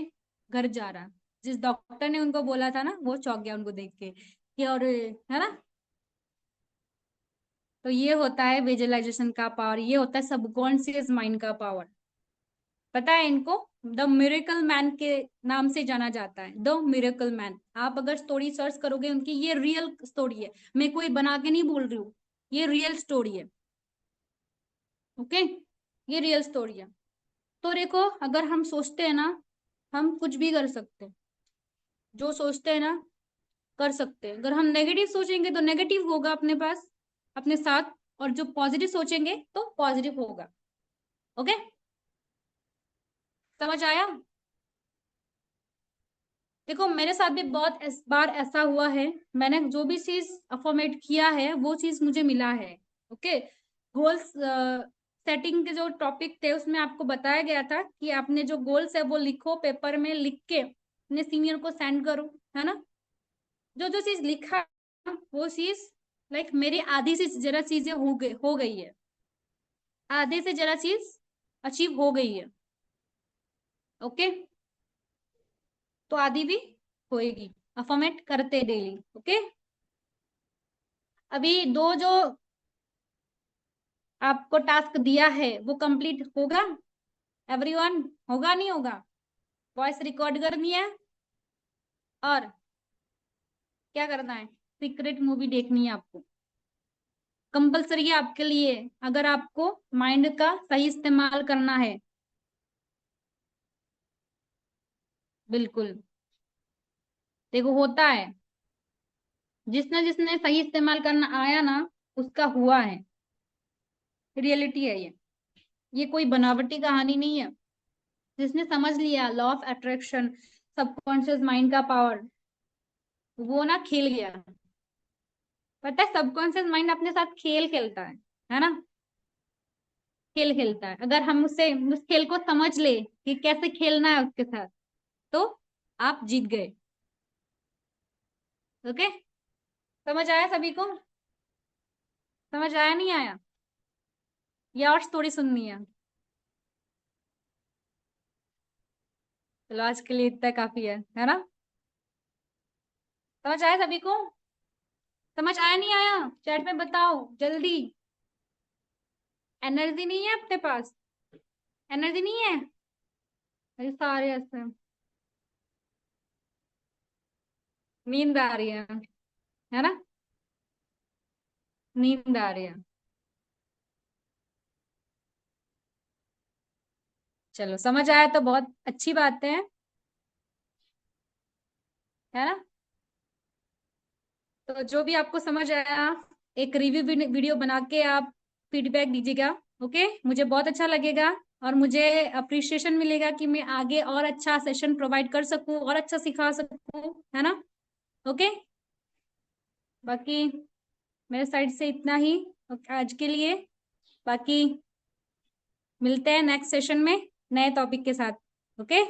घर जा रहा, जिस डॉक्टर ने उनको बोला था ना, वो चौंक गया उनको देख के कि, और है ना। तो ये होता है विजुअलाइजेशन का पावर, ये होता है सबकॉन्शियस माइंड का पावर। पता है इनको द मिरेकल मैन के नाम से जाना जाता है, द मिरेकल मैन। आप अगर स्टोरी सर्च करोगे उनकी, ये रियल स्टोरी है, मैं कोई बना के नहीं बोल रही हूँ, ये रियल स्टोरी है। ओके, ये रियल स्टोरी है। तो देखो, अगर हम सोचते हैं ना, हम कुछ भी कर सकते हैं, जो सोचते हैं ना कर सकते हैं। अगर हम नेगेटिव सोचेंगे तो नेगेटिव होगा अपने पास, अपने साथ, और जो पॉजिटिव सोचेंगे तो पॉजिटिव होगा। ओके, समझ आया। देखो मेरे साथ भी बहुत इस बार ऐसा हुआ है, मैंने जो भी चीज अफर्मेट किया है वो चीज मुझे मिला है। ओके। गोल्स सेटिंग के जो टॉपिक थे उसमें आपको बताया गया था कि आपने जो गोल्स है वो लिखो, पेपर में लिख के अपने सीनियर को सेंड करो, है ना। जो जो चीज लिखा वो चीज लाइक मेरी आधी से जरा चीजें हो गई है, आधे से जरा चीज अचीव हो गई है। ओके। तो आधी भी होएगी, अफर्मेट करते डेली। ओके। अभी दो जो आपको टास्क दिया है वो कंप्लीट होगा एवरीवन, होगा नहीं होगा। वॉइस रिकॉर्ड करनी है और क्या करना है, सीक्रेट मूवी देखनी है आपको, कंपलसरी है आपके लिए, अगर आपको माइंड का सही इस्तेमाल करना है। बिल्कुल। देखो होता है, जिसने जिसने सही इस्तेमाल करना आया ना उसका हुआ है, रियलिटी है ये कोई बनावटी कहानी नहीं है। जिसने समझ लिया law of attraction, subconscious mind का पावर, वो ना खेल गया। पता है सबकॉन्शियस माइंड अपने साथ खेल खेलता है ना। खेल खेलता है, अगर हम उसे उस खेल को समझ ले कि कैसे खेलना है उसके साथ, तो आप जीत गए। ओके। समझ आया सभी को? समझ आया नहीं आया? या और थोड़ी सुननी है? चलो आज के लिए इतना काफी है ना। समझ आया सभी को? समझ आया नहीं आया चैट में बताओ जल्दी। एनर्जी नहीं है अपने पास? एनर्जी नहीं है? अरे सारे ऐसे नींद आ रही है ना। नींद आ रही है। चलो समझ आया तो बहुत अच्छी बात है ना। तो जो भी आपको समझ आया एक रिव्यू वीडियो बना के आप फीडबैक दीजिएगा। ओके, मुझे बहुत अच्छा लगेगा और मुझे अप्रिशिएशन मिलेगा कि मैं आगे और अच्छा सेशन प्रोवाइड कर सकूं और अच्छा सिखा सकूं, है ना। ओके। बाकी मेरे साइड से इतना ही आज के लिए। बाकी मिलते हैं नेक्स्ट सेशन में नए टॉपिक के साथ। ओके।